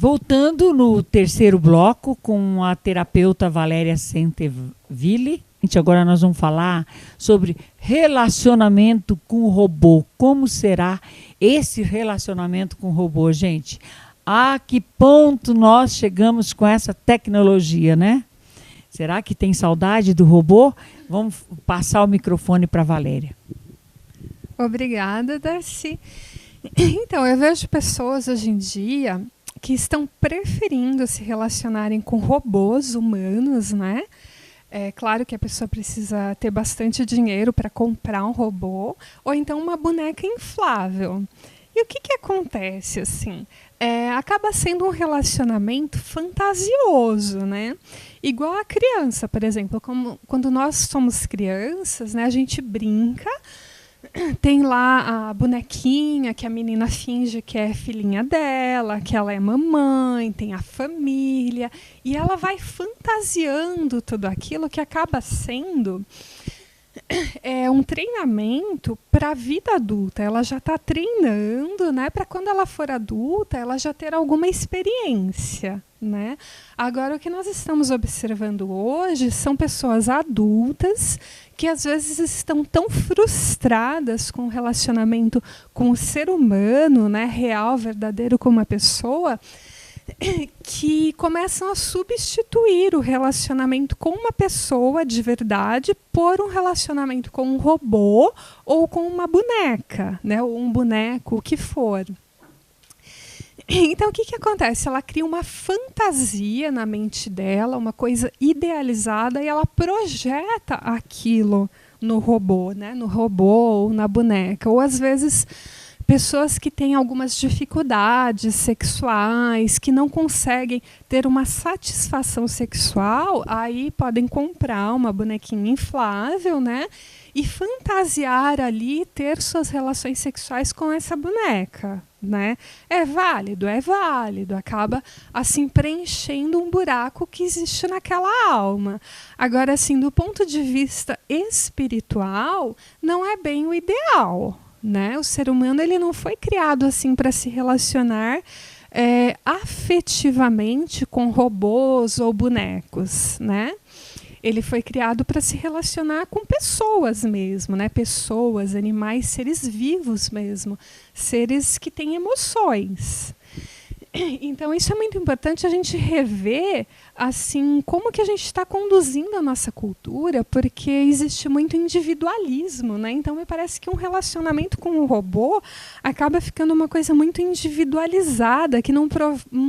Voltando no terceiro bloco com a terapeuta Valéria Centeville. Agora nós vamos falar sobre relacionamento com o robô. Como será esse relacionamento com o robô, gente? A que ponto nós chegamos com essa tecnologia, né? Será que tem saudade do robô? Vamos passar o microfone para a Valéria. Obrigada, Darcy. Então, eu vejo pessoas hoje em dia que estão preferindo se relacionarem com robôs humanos, né? É claro que a pessoa precisa ter bastante dinheiro para comprar um robô, ou então uma boneca inflável. E o que acontece, assim? Acaba sendo um relacionamento fantasioso, né? Igual a criança, por exemplo. Quando nós somos crianças, né, a gente brinca, tem lá a bonequinha que a menina finge que é filhinha dela, que ela é mamãe, tem a família, e ela vai fantasiando tudo aquilo que acaba sendo um treinamento para a vida adulta. Ela já está treinando, né, para quando ela for adulta, ela já ter alguma experiência, né? Agora, o que nós estamos observando hoje são pessoas adultas que às vezes estão tão frustradas com o relacionamento com o ser humano, né, real, verdadeiro, com uma pessoa, que começam a substituir o relacionamento com uma pessoa de verdade por um relacionamento com um robô ou com uma boneca, né, ou um boneco, o que for. Então, o que acontece? Ela cria uma fantasia na mente dela, uma coisa idealizada, e ela projeta aquilo no robô, né? No robô ou na boneca. Ou, às vezes, pessoas que têm algumas dificuldades sexuais, que não conseguem ter uma satisfação sexual, aí podem comprar uma bonequinha inflável, né? E fantasiar ali, ter suas relações sexuais com essa boneca, né? É válido, acaba assim preenchendo um buraco que existe naquela alma. Agora, assim, do ponto de vista espiritual, não é bem o ideal, né? O ser humano, ele não foi criado assim para se relacionar afetivamente com robôs ou bonecos, né? Ele foi criado para se relacionar com pessoas mesmo, né? Pessoas, animais, seres vivos mesmo, seres que têm emoções. Então, isso é muito importante a gente rever, assim, como que a gente está conduzindo a nossa cultura, porque existe muito individualismo, né? Então, me parece que um relacionamento com um robô acaba ficando uma coisa muito individualizada, que não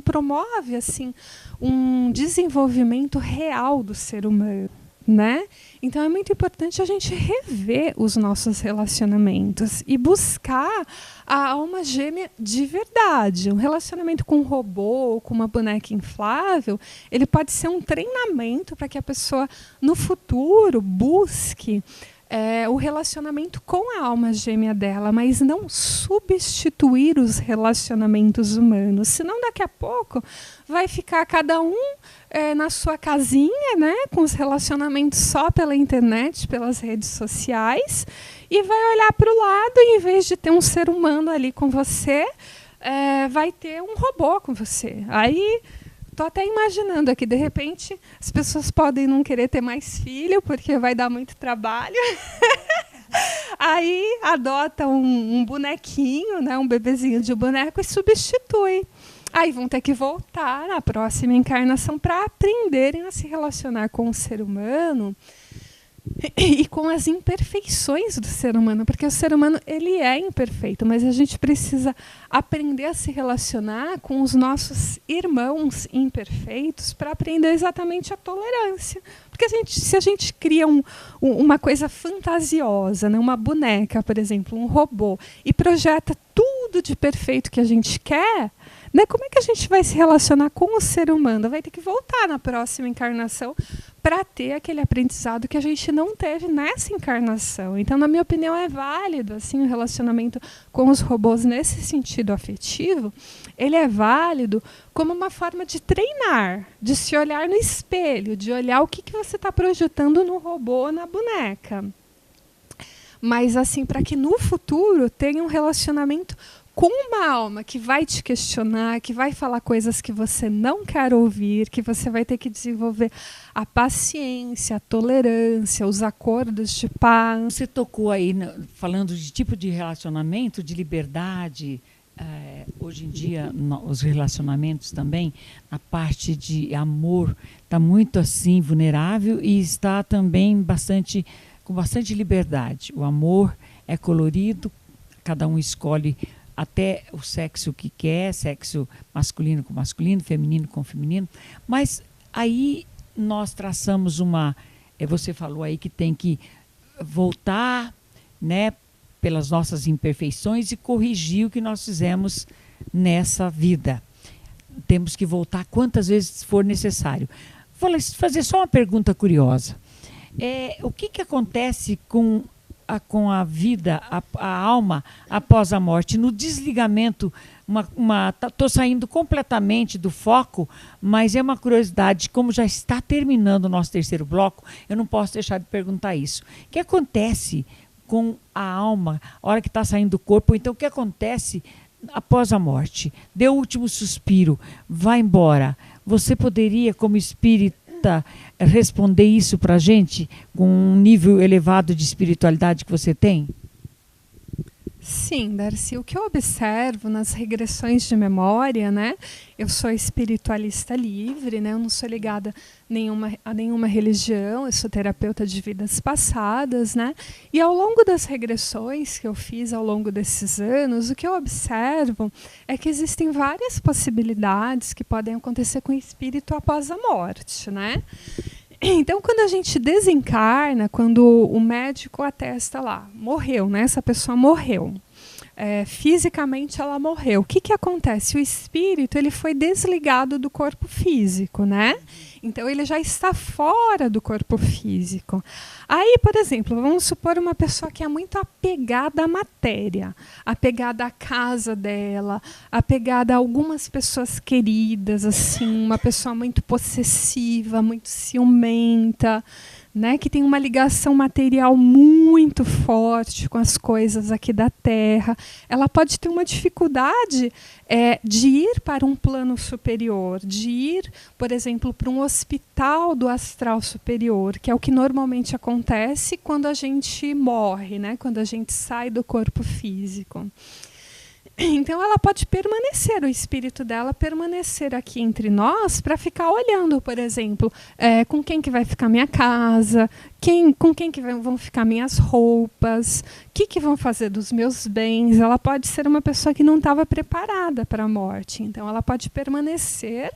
promove, assim, um desenvolvimento real do ser humano, né? Então, é muito importante a gente rever os nossos relacionamentos e buscar a alma gêmea de verdade. Um relacionamento com um robô ou com uma boneca inflável, ele pode ser um treinamento para que a pessoa, no futuro, busque o relacionamento com a alma gêmea dela, mas não substituir os relacionamentos humanos. Senão, daqui a pouco, vai ficar cada um na sua casinha, né, com os relacionamentos só pela internet, pelas redes sociais, e vai olhar para o lado e, em vez de ter um ser humano ali com você, vai ter um robô com você. Aí, estou até imaginando aqui, de repente, as pessoas podem não querer ter mais filho, porque vai dar muito trabalho. Aí adota um bonequinho, né, um bebezinho de boneco, e substitui. Aí vão ter que voltar na próxima encarnação para aprenderem a se relacionar com o ser humano e com as imperfeições do ser humano, porque o ser humano, ele é imperfeito, mas a gente precisa aprender a se relacionar com os nossos irmãos imperfeitos para aprender exatamente a tolerância. Porque se a gente cria uma coisa fantasiosa, né, uma boneca, por exemplo, um robô, e projeta tudo de perfeito que a gente quer, né, como é que a gente vai se relacionar com o ser humano? Vai ter que voltar na próxima encarnação para ter aquele aprendizado que a gente não teve nessa encarnação. Então, na minha opinião, é válido assim, o relacionamento com os robôs nesse sentido afetivo. Ele é válido como uma forma de treinar, de se olhar no espelho, de olhar o que você está projetando no robô ou na boneca. Mas assim, para que no futuro tenha um relacionamento com uma alma que vai te questionar, que vai falar coisas que você não quer ouvir, que você vai ter que desenvolver a paciência, a tolerância, os acordos de paz. Você tocou aí, falando de tipo de relacionamento, de liberdade. Hoje em dia, os relacionamentos também, a parte de amor está muito assim vulnerável e está também com bastante liberdade. O amor é colorido, cada um escolhe até o sexo que quer, sexo masculino com masculino, feminino com feminino, mas aí nós traçamos você falou aí que tem que voltar, né, pelas nossas imperfeições e corrigir o que nós fizemos nessa vida. Temos que voltar quantas vezes for necessário. Vou fazer só uma pergunta curiosa. O que acontece com a vida, a alma após a morte? No desligamento, estou saindo completamente do foco, mas é uma curiosidade, como já está terminando o nosso terceiro bloco, eu não posso deixar de perguntar isso. O que acontece com a alma, a hora que está saindo do corpo? Então, o que acontece após a morte? Deu o último suspiro, vai embora. Você poderia, como espírita, responder isso para a gente, com um nível elevado de espiritualidade que você tem? Sim, Darcy, o que eu observo nas regressões de memória, né? Eu sou espiritualista livre, né? Eu não sou ligada a nenhuma religião, eu sou terapeuta de vidas passadas, né? E ao longo das regressões que eu fiz ao longo desses anos, o que eu observo é que existem várias possibilidades que podem acontecer com o espírito após a morte, né? Então, quando a gente desencarna, quando o médico atesta lá, morreu, né? Essa pessoa morreu. Fisicamente ela morreu. O que acontece? O espírito ele foi desligado do corpo físico, né? Então ele já está fora do corpo físico. Aí, por exemplo, vamos supor uma pessoa que é muito apegada à matéria, apegada à casa dela, apegada a algumas pessoas queridas, assim, uma pessoa muito possessiva, muito ciumenta, né, que tem uma ligação material muito forte com as coisas aqui da Terra. Ela pode ter uma dificuldade de ir para um plano superior, de ir, por exemplo, para um hospital do astral superior, que é o que normalmente acontece quando a gente morre, né, quando a gente sai do corpo físico. Então ela pode permanecer, o espírito dela permanecer aqui entre nós para ficar olhando, por exemplo, com quem que vai ficar minha casa, com quem que vão ficar minhas roupas, o que vão fazer dos meus bens. Ela pode ser uma pessoa que não estava preparada para a morte, então ela pode permanecer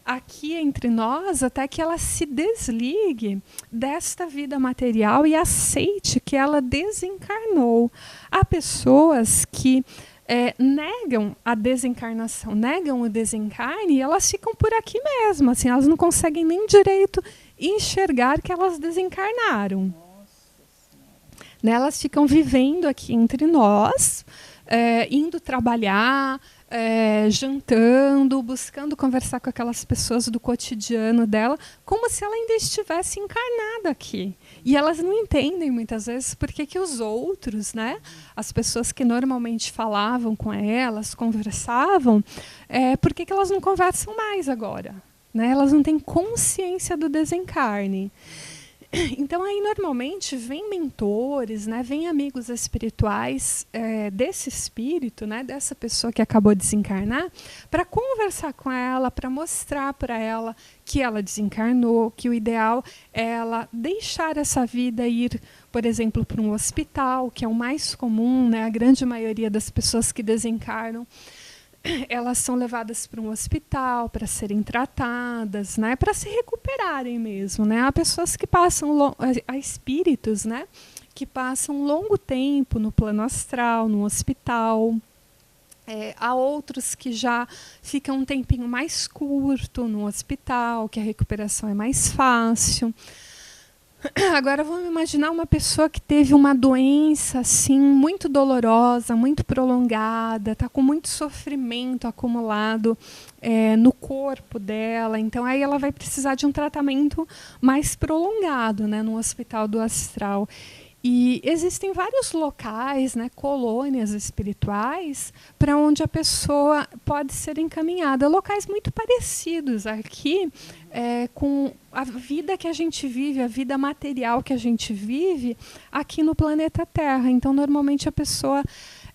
aqui entre nós até que ela se desligue desta vida material e aceite que ela desencarnou. Há pessoas que negam a desencarnação, negam o desencarne e elas ficam por aqui mesmo, assim, elas não conseguem nem direito enxergar que elas desencarnaram. Né, elas ficam vivendo aqui entre nós, indo trabalhar, jantando, buscando conversar com aquelas pessoas do cotidiano dela, como se ela ainda estivesse encarnada aqui. E elas não entendem muitas vezes por que os outros, né, as pessoas que normalmente falavam com elas, conversavam, por que elas não conversam mais agora? Né? Elas não têm consciência do desencarne. Então, aí, normalmente, vem mentores, né, vem amigos espirituais desse espírito, né, dessa pessoa que acabou de desencarnar, para conversar com ela, para mostrar para ela que ela desencarnou, que o ideal é ela deixar essa vida e ir, por exemplo, para um hospital, que é o mais comum, né, a grande maioria das pessoas que desencarnam, elas são levadas para um hospital para serem tratadas, né, para se recuperarem mesmo, né? Há pessoas que passam, há espíritos, né, que passam um longo tempo no plano astral, no hospital. Há outros que já ficam um tempinho mais curto no hospital, que a recuperação é mais fácil. Agora vamos imaginar uma pessoa que teve uma doença assim muito dolorosa, muito prolongada, está com muito sofrimento acumulado no corpo dela. Então aí ela vai precisar de um tratamento mais prolongado, né, no hospital do astral. E existem vários locais, né, colônias espirituais, para onde a pessoa pode ser encaminhada. Locais muito parecidos aqui com a vida que a gente vive, a vida material que a gente vive aqui no planeta Terra. Então, normalmente, a pessoa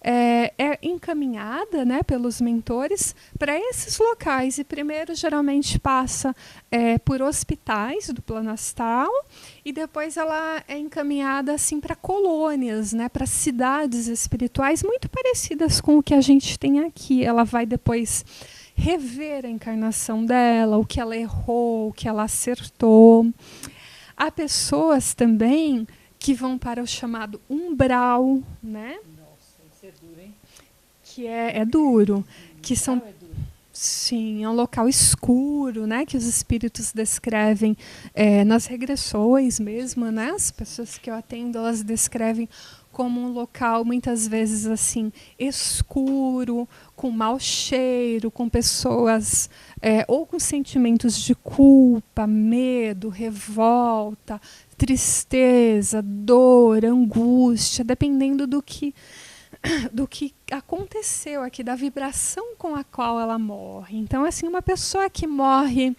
é encaminhada, né, pelos mentores para esses locais. E primeiro, geralmente, passa por hospitais do plano astral, e depois ela é encaminhada assim, para colônias, né, para cidades espirituais muito parecidas com o que a gente tem aqui. Ela vai depois rever a encarnação dela, o que ela errou, o que ela acertou. Há pessoas também que vão para o chamado umbral, né? Que é duro, que são, sim, é um local escuro, né, que os espíritos descrevem nas regressões mesmo, né, as pessoas que eu atendo, elas descrevem como um local muitas vezes assim escuro, com mau cheiro, com pessoas ou com sentimentos de culpa, medo, revolta, tristeza, dor, angústia, dependendo do que aconteceu aqui, da vibração com a qual ela morre. Então, assim, uma pessoa que morre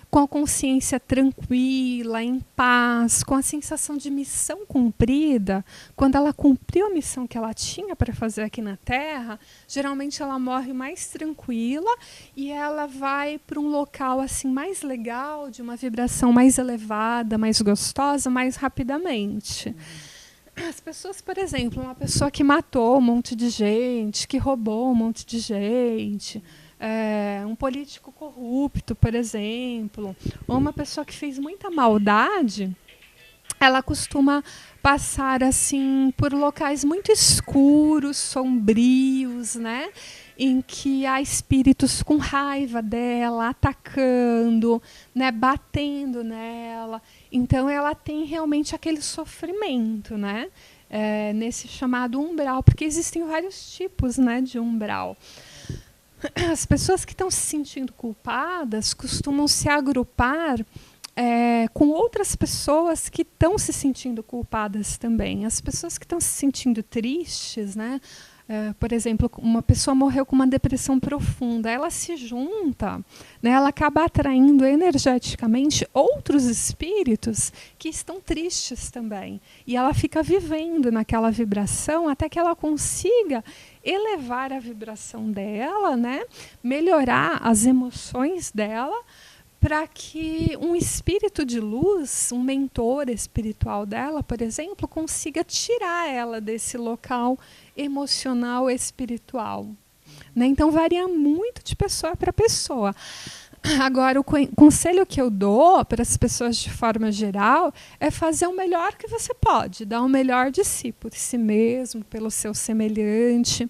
com a consciência tranquila, em paz, com a sensação de missão cumprida, quando ela cumpriu a missão que ela tinha para fazer aqui na Terra, geralmente ela morre mais tranquila e ela vai para um local assim mais legal, de uma vibração mais elevada, mais gostosa, mais rapidamente. As pessoas, por exemplo, uma pessoa que matou um monte de gente, que roubou um monte de gente, um político corrupto, por exemplo, ou uma pessoa que fez muita maldade, ela costuma passar assim por locais muito escuros, sombrios, né? Em que há espíritos com raiva dela, atacando, né, batendo nela. Então, ela tem realmente aquele sofrimento, né, nesse chamado umbral, porque existem vários tipos, né, de umbral. As pessoas que estão se sentindo culpadas costumam se agrupar com outras pessoas que estão se sentindo culpadas também. As pessoas que estão se sentindo tristes, né, por exemplo, uma pessoa morreu com uma depressão profunda, ela se junta, né, ela acaba atraindo energeticamente outros espíritos que estão tristes também. E ela fica vivendo naquela vibração até que ela consiga elevar a vibração dela, né, melhorar as emoções dela, para que um espírito de luz, um mentor espiritual dela, por exemplo, consiga tirar ela desse local emocional espiritual. Né? Então, varia muito de pessoa para pessoa. Agora, o conselho que eu dou para as pessoas de forma geral é fazer o melhor que você pode, dar o melhor de si, por si mesmo, pelo seu semelhante.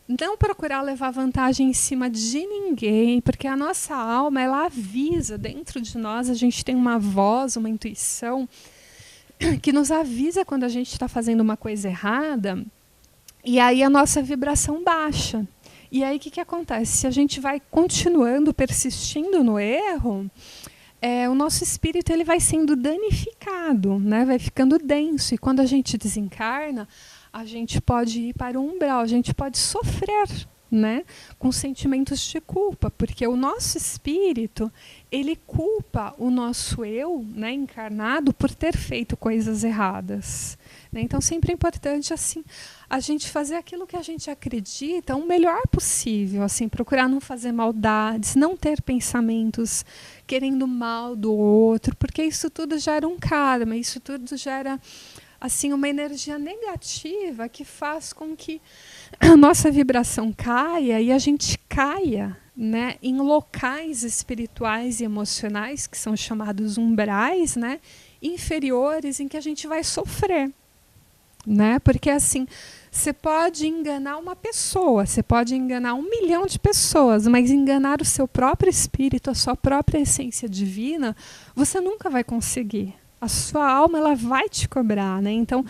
Não procurar levar vantagem em cima de ninguém, porque a nossa alma, ela avisa dentro de nós, a gente tem uma voz, uma intuição, que nos avisa quando a gente está fazendo uma coisa errada, e aí a nossa vibração baixa. E aí o que acontece? Se a gente vai continuando, persistindo no erro, o nosso espírito ele vai sendo danificado, né? Vai ficando denso, e quando a gente desencarna, a gente pode ir para o umbral, a gente pode sofrer, né, com sentimentos de culpa, porque o nosso espírito, ele culpa o nosso eu, né, encarnado, por ter feito coisas erradas. Né? Então, sempre é importante assim, a gente fazer aquilo que a gente acredita o melhor possível, assim, procurar não fazer maldades, não ter pensamentos querendo mal do outro, porque isso tudo gera um karma, isso tudo gera assim, uma energia negativa que faz com que a nossa vibração caia e a gente caia, né, em locais espirituais e emocionais, que são chamados umbrais, né, inferiores, em que a gente vai sofrer. Né? Porque assim, você pode enganar uma pessoa, você pode enganar 1 milhão de pessoas, mas enganar o seu próprio espírito, a sua própria essência divina, você nunca vai conseguir. A sua alma, ela vai te cobrar, né? Então,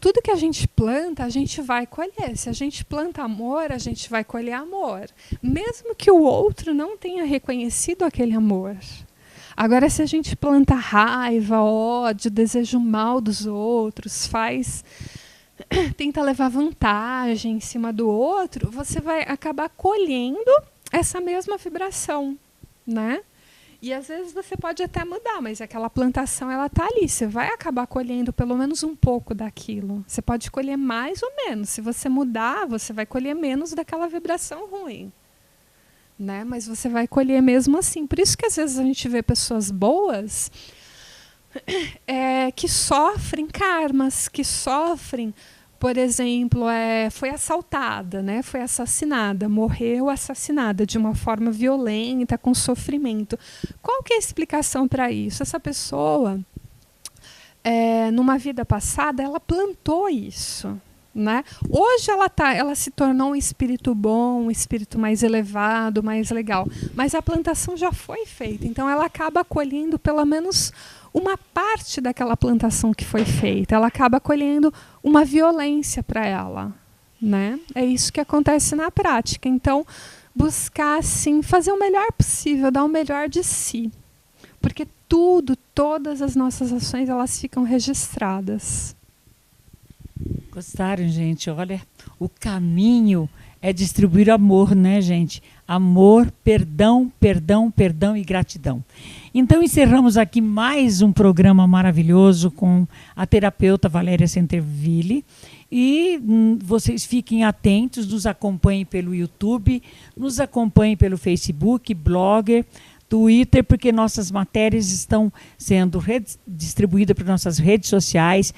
tudo que a gente planta, a gente vai colher. Se a gente planta amor, a gente vai colher amor. Mesmo que o outro não tenha reconhecido aquele amor. Agora, se a gente planta raiva, ódio, desejo mal dos outros, tenta levar vantagem em cima do outro, você vai acabar colhendo essa mesma vibração, né? E às vezes você pode até mudar, mas aquela plantação ela tá ali. Você vai acabar colhendo pelo menos um pouco daquilo. Você pode colher mais ou menos. Se você mudar, você vai colher menos daquela vibração ruim, né? Mas você vai colher mesmo assim. Por isso que às vezes a gente vê pessoas boas que sofrem karmas, que sofrem. Por exemplo, foi assaltada, né? Foi assassinada, morreu assassinada de uma forma violenta, com sofrimento. Qual que é a explicação para isso? Essa pessoa, numa vida passada, ela plantou isso, né? Hoje ela se tornou um espírito bom, um espírito mais elevado, mais legal. Mas a plantação já foi feita, então ela acaba colhendo pelo menos uma parte daquela plantação que foi feita. Ela acaba colhendo uma violência para ela, né? É isso que acontece na prática. Então, buscar, assim, fazer o melhor possível, dar o melhor de si. Porque todas as nossas ações, elas ficam registradas. Gostaram, gente? Olha, o caminho é distribuir amor, né, gente? Amor, perdão, perdão, perdão e gratidão. Então, encerramos aqui mais um programa maravilhoso com a terapeuta Valéria Centerville. E vocês fiquem atentos, nos acompanhem pelo YouTube, nos acompanhem pelo Facebook, Blogger, Twitter, porque nossas matérias estão sendo distribuídas para nossas redes sociais.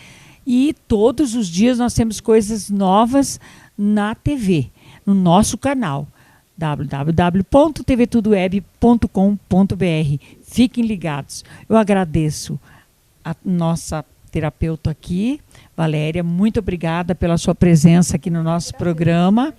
E todos os dias nós temos coisas novas na TV, no nosso canal. www.tvtudoweb.com.br. Fiquem ligados. Eu agradeço a nossa terapeuta aqui, Valéria. Muito obrigada pela sua presença aqui no nosso programa.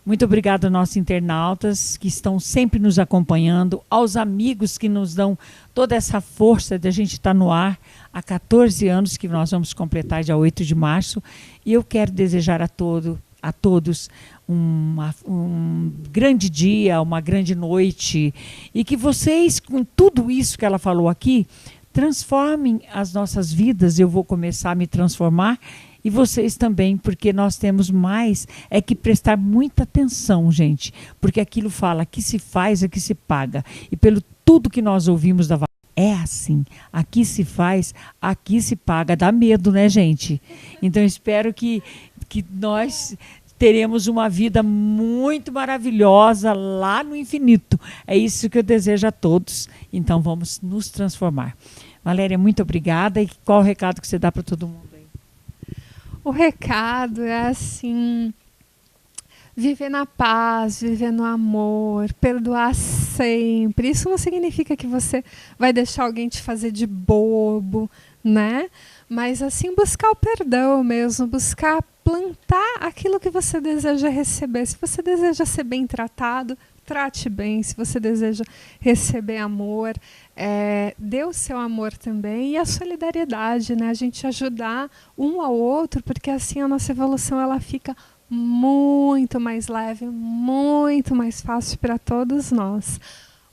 Muito obrigada aos nossos internautas que estão sempre nos acompanhando, aos amigos que nos dão toda essa força de a gente estar no ar há 14 anos, que nós vamos completar dia 8 de março. E eu quero desejar a todos um grande dia, uma grande noite, e que vocês, com tudo isso que ela falou aqui, transformem as nossas vidas. Eu vou começar a me transformar, e vocês também, porque nós temos mais que prestar muita atenção, gente, porque aquilo fala que se faz, que se paga, e pelo tudo que nós ouvimos da é assim, aqui se faz, aqui se paga. Dá medo, né, gente? Então espero que nós teremos uma vida muito maravilhosa lá no infinito. É isso que eu desejo a todos. Então vamos nos transformar. Valéria, muito obrigada. E qual o recado que você dá para todo mundo aí? O recado é assim: viver na paz, viver no amor, perdoar sempre. Isso não significa que você vai deixar alguém te fazer de bobo, né? Mas assim, buscar o perdão mesmo, buscar plantar aquilo que você deseja receber. Se você deseja ser bem tratado, trate bem. Se você deseja receber amor, dê o seu amor também. E a solidariedade, né? A gente ajudar um ao outro, porque assim a nossa evolução ela fica muito mais leve, muito mais fácil para todos nós.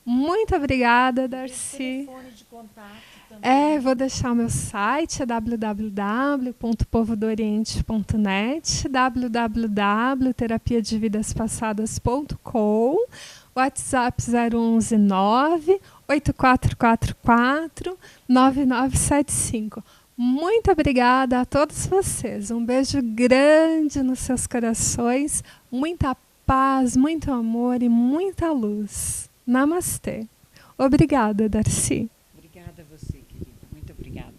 Muito obrigada, Darcy. Telefone de contato também. Vou deixar o meu site, www.povodoriente.net, www.terapiadevidaspassadas.com, WhatsApp 011-98444-9975. Muito obrigada a todos vocês. Um beijo grande nos seus corações, muita paz, muito amor e muita luz. Namastê. Obrigada, Darcy. Obrigada a você, querida. Muito obrigada.